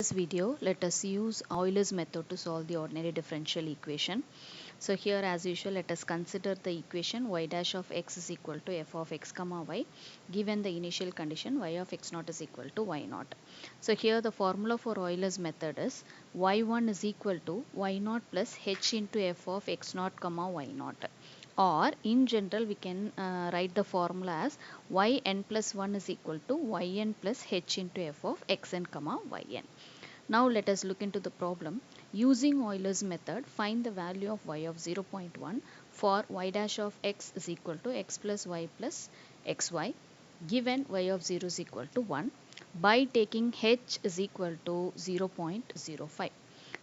this video, let us use Euler's method to solve the ordinary differential equation. So here as usual, let us consider the equation y dash of x is equal to f of x comma y given the initial condition y of x naught is equal to y naught. So here the formula for Euler's method is y1 is equal to y naught plus h into f of x naught comma y naught. Or in general we can write the formula as yn plus 1 is equal to yn plus h into f of xn comma yn. Now let us look into the problem. Using Euler's method, find the value of y of 0.1 for y dash of x is equal to x plus y plus xy given y of 0 is equal to 1 by taking h is equal to 0.05.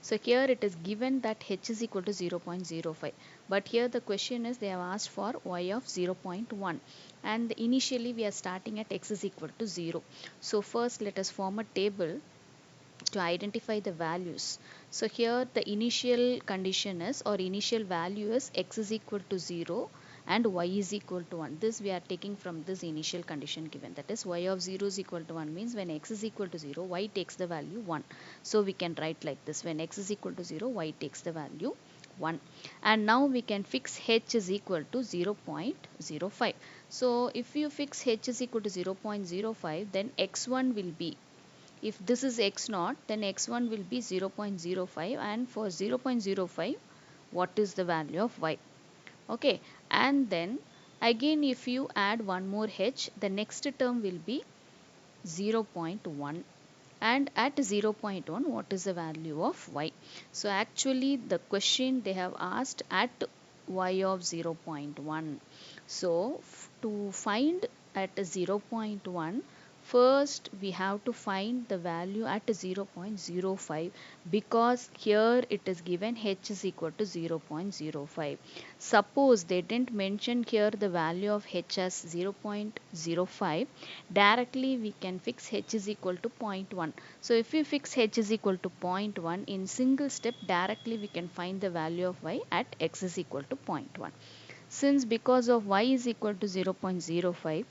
So here it is given that h is equal to 0.05, but here the question is they have asked for y of 0.1 and initially we are starting at x is equal to 0. So first let us form a table to identify the values. So here the initial condition is, or initial value is, x is equal to 0 and y is equal to 1. This we are taking from this initial condition given, that is y of 0 is equal to 1 means when x is equal to 0 y takes the value 1. So we can write like this: when x is equal to 0 y takes the value 1. And now we can fix h is equal to 0.05. So if you fix h is equal to 0.05, then x1 will be, if this is x0, then x1 will be 0.05, and for 0.05 what is the value of y? Okay, and then again if you add one more h, the next term will be 0.1, and at 0.1 what is the value of y? So actually the question they have asked at y of 0.1. So to find at 0.1, first we have to find the value at 0.05, because here it is given h is equal to 0.05. Suppose they didn't mention here the value of h as 0.05, directly we can fix h is equal to 0.1. So if we fix h is equal to 0.1 in single step, directly we can find the value of y at x is equal to 0.1. Since because of y is equal to 0.05,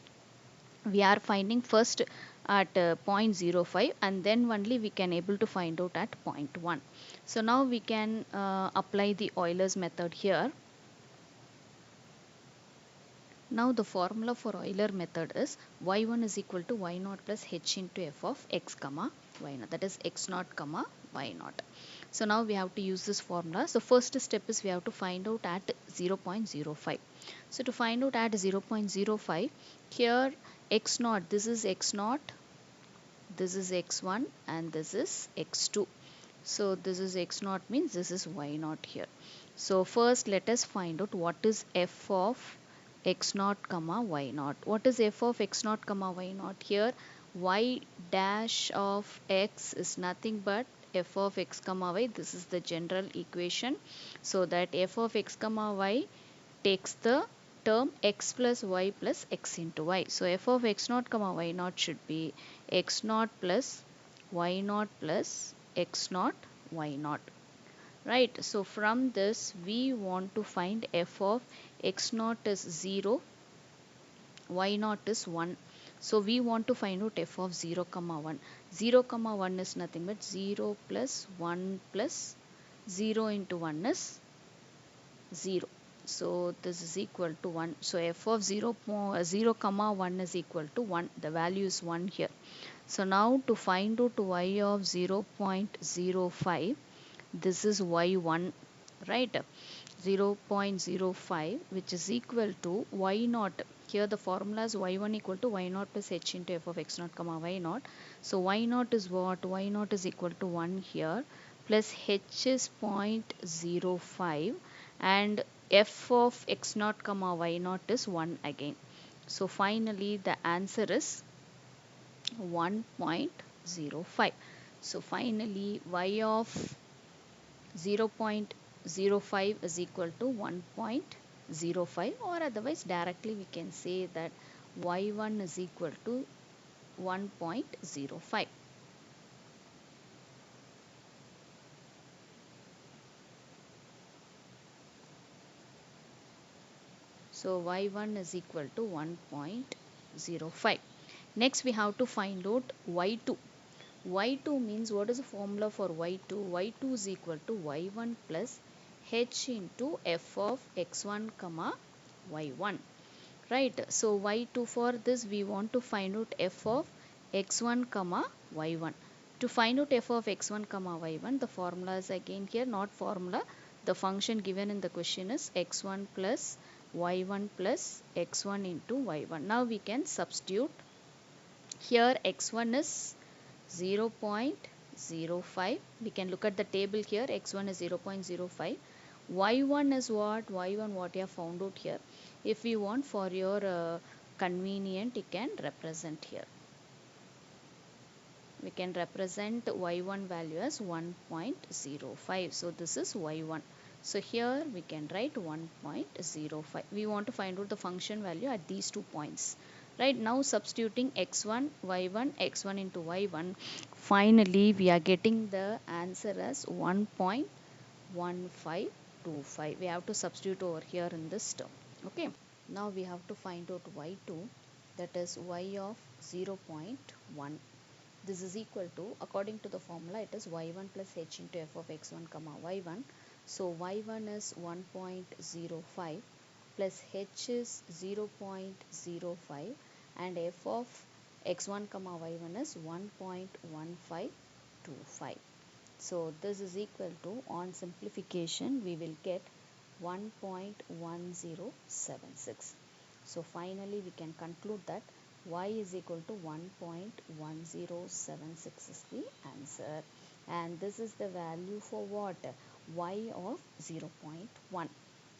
we are finding first at 0.05 and then only we can able to find out at 0.1. So now we can apply the Euler's method here. Now the formula for Euler method is y1 is equal to y naught plus h into f of x comma y naught, that is x naught comma y naught. So now we have to use this formula. So first step is we have to find out at 0.05. So to find out at 0.05, here x naught, this is x naught, this is x1 and this is x2. So this is x naught means this is y naught here. So first let us find out what is f of x naught comma y naught. What is f of x naught comma y naught? Here y dash of x is nothing but f of x comma y. This is the general equation, so that f of x comma y takes the term x plus y plus x into y. So f of x naught comma y naught should be x naught plus y naught plus x naught y naught. Right. So from this we want to find f of x naught is 0, y naught is 1. So we want to find out f of 0 comma 1. 0 comma 1 is nothing but 0 plus 1 plus 0 into 1 is 0. So this is equal to 1. So f of 0 comma 1 is equal to 1. The value is 1 here. So now to find out y of 0.05, this is y1, right? 0.05, which is equal to y naught. Here the formula is y1 equal to y naught plus h into f of x naught comma y naught. So y naught is what? Y naught is equal to 1 here, plus h is 0.05, and f of x naught comma y naught is 1 again. So finally the answer is 1.05. So finally y of 0.05 is equal to 1.05, or otherwise directly we can say that y1 is equal to 1.05. So y1 is equal to 1.05. Next we have to find out y2. y2 means, what is the formula for y2? y2 is equal to y1 plus h into f of x1 comma y1, right? So y2, for this we want to find out f of x1 comma y1. To find out f of x1 comma y1, the formula is again here, not formula, the function given in the question is x1 plus y1 plus x1 into y1. Now we can substitute. Here x1 is 0.05. We can look at the table here. X1 is 0.05. Y1 is what? Y1 what you have found out here. If you want, for your convenient, you can represent here. We can represent y1 value as 1.05. So this is y1. So here we can write 1.05. We want to find out the function value at these 2 points. Right now, substituting x1, y1, x1 into y1, finally we are getting the answer as 1.1525. We have to substitute over here in this term. Okay. Now we have to find out y2, that is y of 0.1. This is equal to, according to the formula, it is y1 plus h into f of x1 comma y1. So y1 is 1.05 plus h is 0.05 and f of x1 comma y1 is 1.1525. So this is equal to, on simplification, we will get 1.1076. So finally we can conclude that y is equal to 1.1076 is the answer, and this is the value for what? Y of 0.1.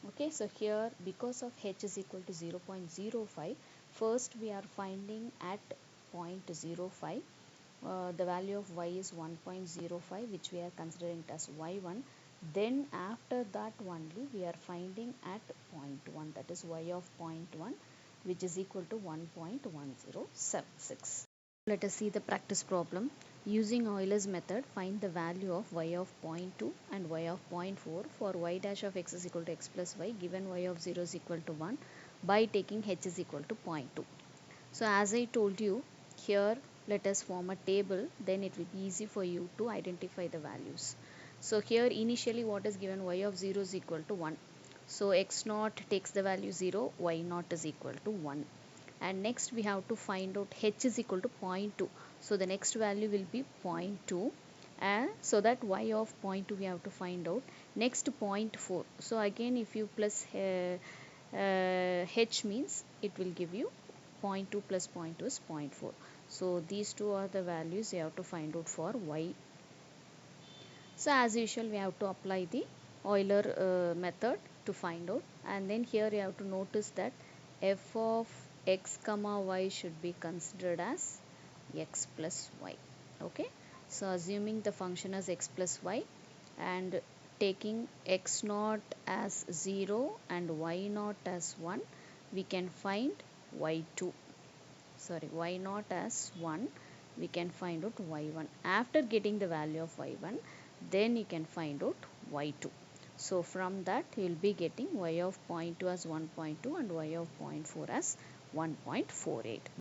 Okay, so here because of h is equal to 0.05, first we are finding at 0.05. The value of y is 1.05, which we are considering it as y1. Then after that only we are finding at 0.1, that is y of 0.1, which is equal to 1.1076. Let us see the practice problem. Using Euler's method, find the value of y of 0.2 and y of 0.4 for y dash of x is equal to x plus y, given y of 0 is equal to 1, by taking h is equal to 0.2. So as I told you, here let us form a table, then it will be easy for you to identify the values. So here initially what is given? Y of 0 is equal to 1. So x naught takes the value 0, y naught is equal to 1. And next we have to find out h is equal to 0.2. So the next value will be 0.2. And so that y of 0.2 we have to find out. Next 0.4. So again if you plus h means it will give you 0.2 plus 0.2 is 0.4. So these two are the values you have to find out for y. So as usual we have to apply the Euler method to find out, and then here you have to notice that f of x comma y should be considered as x plus y. Okay, so assuming the function as x plus y and taking x naught as 0 and y naught as 1, we can find y2. Sorry, y naught as 1, we can find out y1. After getting the value of y1, then you can find out y2. So from that you will be getting y of 0.2 as 1.2 and y of 0.4 as 1.48.